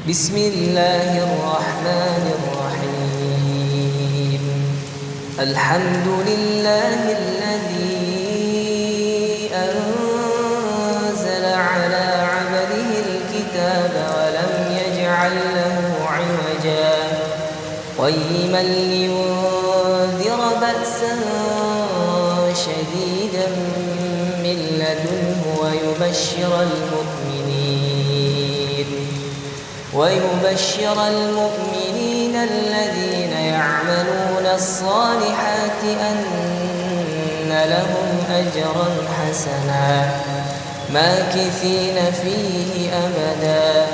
بسم الله الرحمن الرحيم. الحمد لله الذي أنزل على عبده الكتاب ولم يجعل له عوجا قيما لينذر بأسا شديدا من لدنه ويبشر المؤمنين الذين يعملون الصالحات أن لهم أجرا حسنا ماكثين فيه أبدا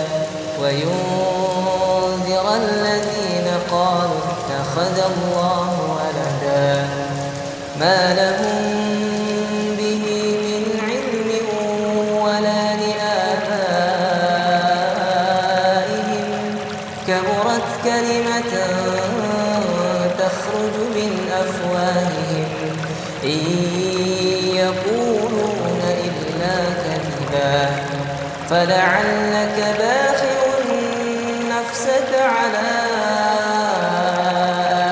وينذر الذين قالوا اتخذ الله ولدا ما لهم به من علم ولا لآبائهم كبرت كلمة تخرج من أفواههم إن يقولون إلا كذبا فلعلك باخع نفسك على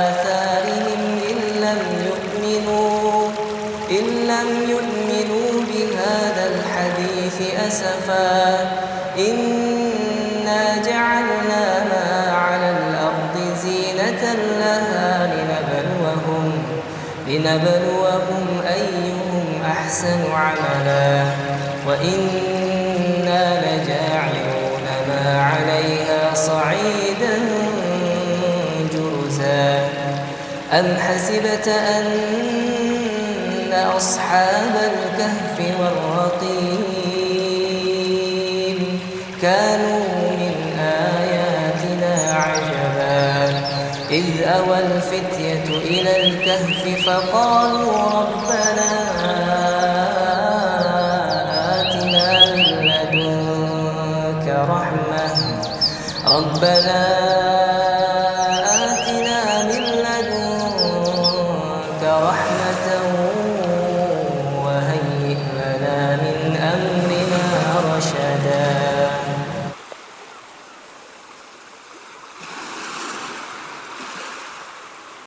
آثارهم إن لم يؤمنوا بهذا الحديث أسفا إنا جعلنا ما على الأرض زينة لها لنبلوهم أيهم أحسن عملا وإنا لجاعلون ما عليها صعيدا جرزا أم حسبت أن أصحاب الكهف والرقيم كانوا من آياتنا عجبا إذ أوى الفتية إلى الكهف فقالوا ربنا آتنا من لدنك رحمة